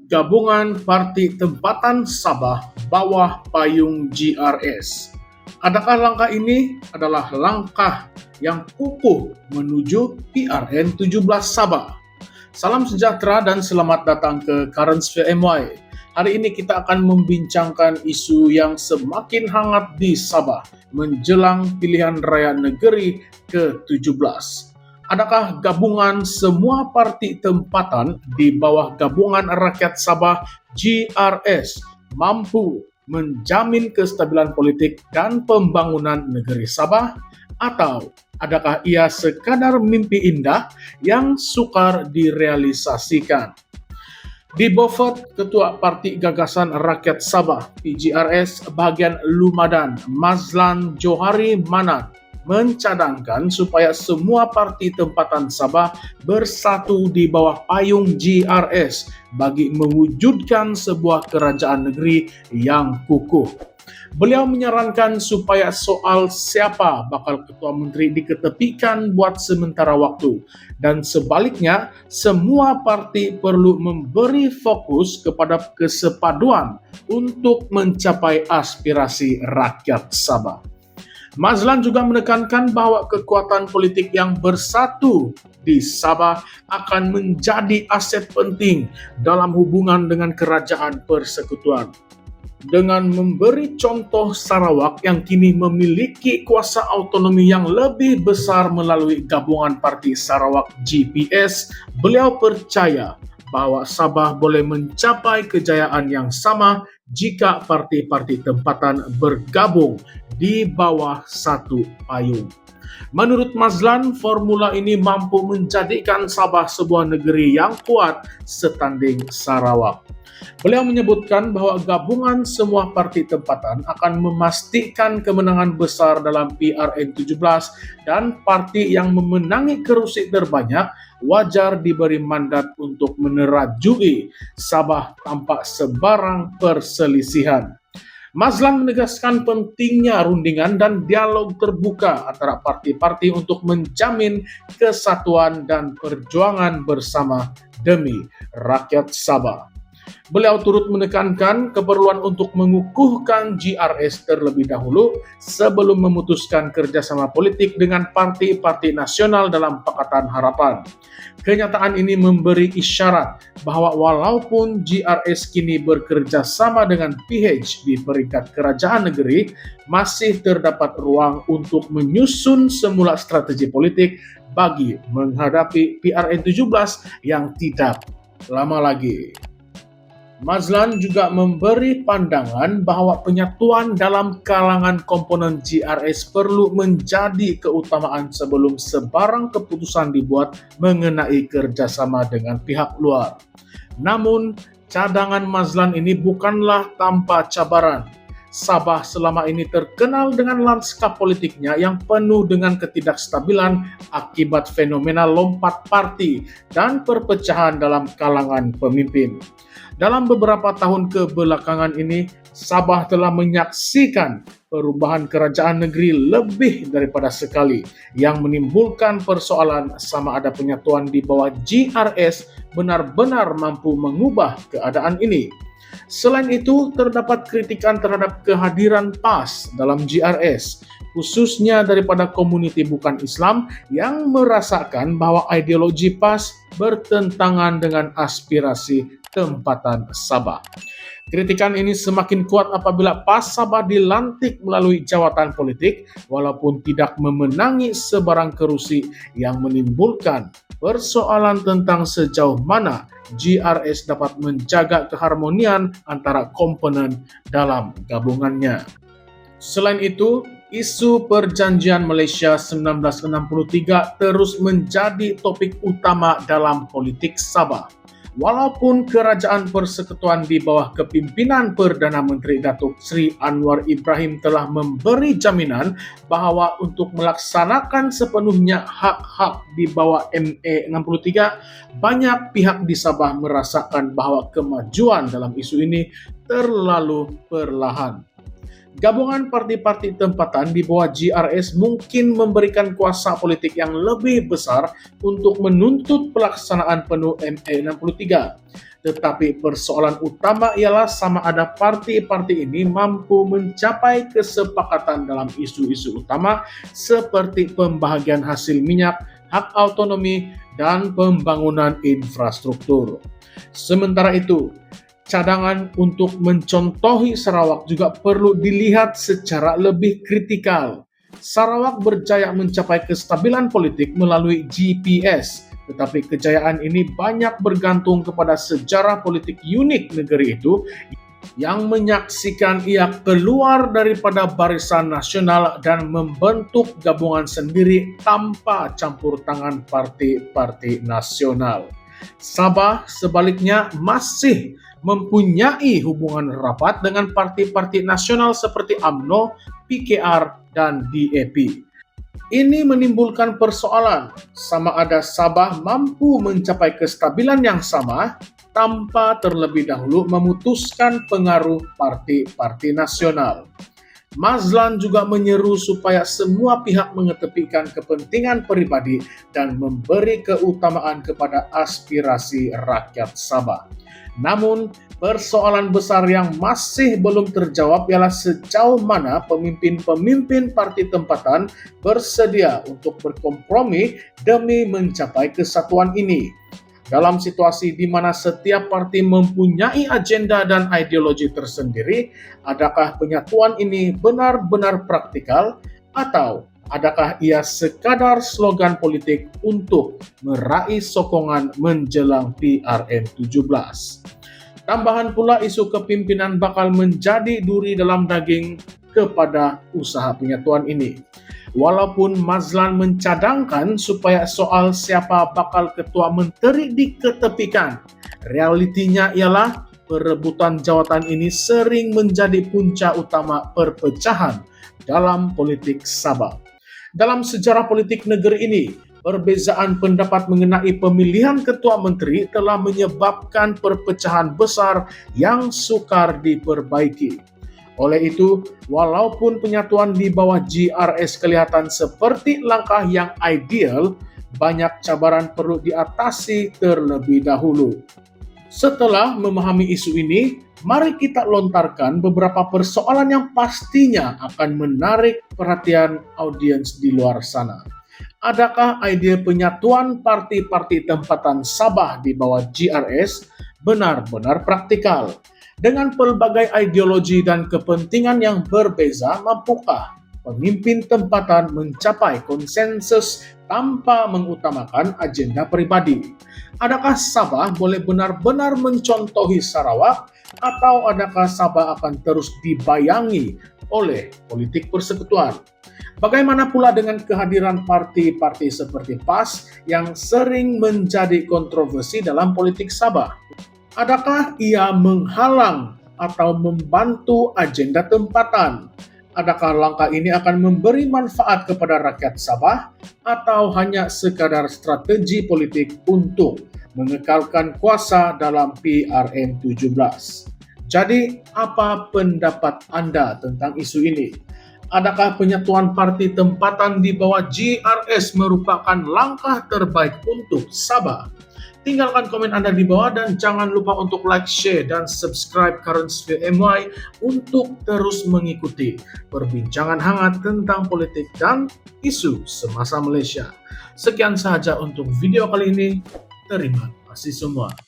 Gabungan Parti Tempatan Sabah bawah payung GRS. Adakah langkah ini adalah langkah yang kukuh menuju PRN 17 Sabah? Salam sejahtera dan selamat datang ke Currentsphere MY. Hari ini kita akan membincangkan isu yang semakin hangat di Sabah menjelang pilihan raya negeri ke-17. Adakah gabungan semua parti tempatan di bawah Gabungan Rakyat Sabah GRS mampu menjamin kestabilan politik dan pembangunan negeri Sabah? Atau adakah ia sekadar mimpi indah yang sukar direalisasikan? Di Beaufort, Ketua Parti Gagasan Rakyat Sabah (PGRS) bagian Lumadan, Mazlan Johari Manat, mencadangkan supaya semua parti tempatan Sabah bersatu di bawah payung GRS bagi mewujudkan sebuah kerajaan negeri yang kukuh. Beliau menyarankan supaya soal siapa bakal ketua menteri diketepikan buat sementara waktu, dan sebaliknya semua parti perlu memberi fokus kepada kesepaduan untuk mencapai aspirasi rakyat Sabah. Mazlan juga menekankan bahwa kekuatan politik yang bersatu di Sabah akan menjadi aset penting dalam hubungan dengan kerajaan persekutuan. Dengan memberi contoh Sarawak yang kini memiliki kuasa autonomi yang lebih besar melalui gabungan Parti Sarawak GPS, beliau percaya bahwa Sabah boleh mencapai kejayaan yang sama jika parti-parti tempatan bergabung di bawah satu payung. Menurut Mazlan, formula ini mampu menjadikan Sabah sebuah negeri yang kuat setanding Sarawak. Beliau menyebutkan bahwa gabungan semua parti tempatan akan memastikan kemenangan besar dalam PRN 17 dan parti yang memenangi kerusi terbanyak wajar diberi mandat untuk menerajui Sabah tanpa sebarang perselisihan. Mazlan menegaskan pentingnya rundingan dan dialog terbuka antara parti-parti untuk menjamin kesatuan dan perjuangan bersama demi rakyat Sabah. Beliau turut menekankan keperluan untuk mengukuhkan GRS terlebih dahulu sebelum memutuskan kerjasama politik dengan parti-parti nasional dalam Pakatan Harapan. Kenyataan ini memberi isyarat bahwa walaupun GRS kini bekerja sama dengan PH di peringkat kerajaan negeri, masih terdapat ruang untuk menyusun semula strategi politik bagi menghadapi PRN 17 yang tidak lama lagi. Mazlan juga memberi pandangan bahwa penyatuan dalam kalangan komponen GRS perlu menjadi keutamaan sebelum sebarang keputusan dibuat mengenai kerjasama dengan pihak luar. Namun, cadangan Mazlan ini bukanlah tanpa cabaran. Sabah selama ini terkenal dengan lanskap politiknya yang penuh dengan ketidakstabilan akibat fenomena lompat parti dan perpecahan dalam kalangan pemimpin. Dalam beberapa tahun kebelakangan ini, Sabah telah menyaksikan perubahan kerajaan negeri lebih daripada sekali yang menimbulkan persoalan sama ada penyatuan di bawah GRS benar-benar mampu mengubah keadaan ini. Selain itu, terdapat kritikan terhadap kehadiran PAS dalam GRS, khususnya daripada komuniti bukan Islam yang merasakan bahwa ideologi PAS bertentangan dengan aspirasi tempatan Sabah. Kritikan ini semakin kuat apabila PAS Sabah dilantik melalui jawatan politik walaupun tidak memenangi sebarang kerusi yang menimbulkan persoalan tentang sejauh mana GRS dapat menjaga keharmonian antara komponen dalam gabungannya. Selain itu, isu perjanjian Malaysia 1963 terus menjadi topik utama dalam politik Sabah. Walaupun kerajaan persekutuan di bawah kepimpinan Perdana Menteri Datuk Seri Anwar Ibrahim telah memberi jaminan bahwa untuk melaksanakan sepenuhnya hak-hak di bawah MA 63, banyak pihak di Sabah merasakan bahwa kemajuan dalam isu ini terlalu perlahan. Gabungan parti-parti tempatan di bawah GRS mungkin memberikan kuasa politik yang lebih besar untuk menuntut pelaksanaan penuh ME 63. Tetapi persoalan utama ialah sama ada parti-parti ini mampu mencapai kesepakatan dalam isu-isu utama seperti pembahagian hasil minyak, hak autonomi, dan pembangunan infrastruktur. Sementara itu, cadangan untuk mencontohi Sarawak juga perlu dilihat secara lebih kritikal. Sarawak berjaya mencapai kestabilan politik melalui GPS, tetapi kejayaan ini banyak bergantung kepada sejarah politik unik negeri itu yang menyaksikan ia keluar daripada barisan nasional dan membentuk gabungan sendiri tanpa campur tangan parti-parti nasional. Sabah sebaliknya masih mempunyai hubungan rapat dengan parti-parti nasional seperti UMNO, PKR, dan DAP. Ini menimbulkan persoalan sama ada Sabah mampu mencapai kestabilan yang sama tanpa terlebih dahulu memutuskan pengaruh parti-parti nasional. Mazlan juga menyeru supaya semua pihak mengetepikan kepentingan pribadi dan memberi keutamaan kepada aspirasi rakyat Sabah. Namun, persoalan besar yang masih belum terjawab ialah sejauh mana pemimpin-pemimpin parti tempatan bersedia untuk berkompromi demi mencapai kesatuan ini. Dalam situasi di mana setiap parti mempunyai agenda dan ideologi tersendiri, adakah penyatuan ini benar-benar praktikal atau adakah ia sekadar slogan politik untuk meraih sokongan menjelang PRN 17? Tambahan pula isu kepimpinan bakal menjadi duri dalam daging kepada usaha penyatuan ini. Walaupun Mazlan mencadangkan supaya soal siapa bakal ketua menteri diketepikan, realitinya ialah perebutan jawatan ini sering menjadi punca utama perpecahan dalam politik Sabah. Dalam sejarah politik negeri ini, perbezaan pendapat mengenai pemilihan ketua menteri telah menyebabkan perpecahan besar yang sukar diperbaiki. Oleh itu, walaupun penyatuan di bawah GRS kelihatan seperti langkah yang ideal, banyak cabaran perlu diatasi terlebih dahulu. Setelah memahami isu ini, mari kita lontarkan beberapa persoalan yang pastinya akan menarik perhatian audiens di luar sana. Adakah ide penyatuan parti-parti tempatan Sabah di bawah GRS benar-benar praktikal? Dengan pelbagai ideologi dan kepentingan yang berbeza, mampukah pemimpin tempatan mencapai konsensus tanpa mengutamakan agenda pribadi? Adakah Sabah boleh benar-benar mencontohi Sarawak atau adakah Sabah akan terus dibayangi oleh politik persekutuan? Bagaimana pula dengan kehadiran parti-parti seperti PAS yang sering menjadi kontroversi dalam politik Sabah? Adakah ia menghalang atau membantu agenda tempatan? Adakah langkah ini akan memberi manfaat kepada rakyat Sabah atau hanya sekadar strategi politik untuk mengekalkan kuasa dalam PRN 17? Jadi, apa pendapat Anda tentang isu ini? Adakah penyatuan parti tempatan di bawah GRS merupakan langkah terbaik untuk Sabah? Tinggalkan komen Anda di bawah dan jangan lupa untuk like, share, dan subscribe Currentsphere MY untuk terus mengikuti perbincangan hangat tentang politik dan isu semasa Malaysia. Sekian sahaja untuk video kali ini. Terima kasih semua.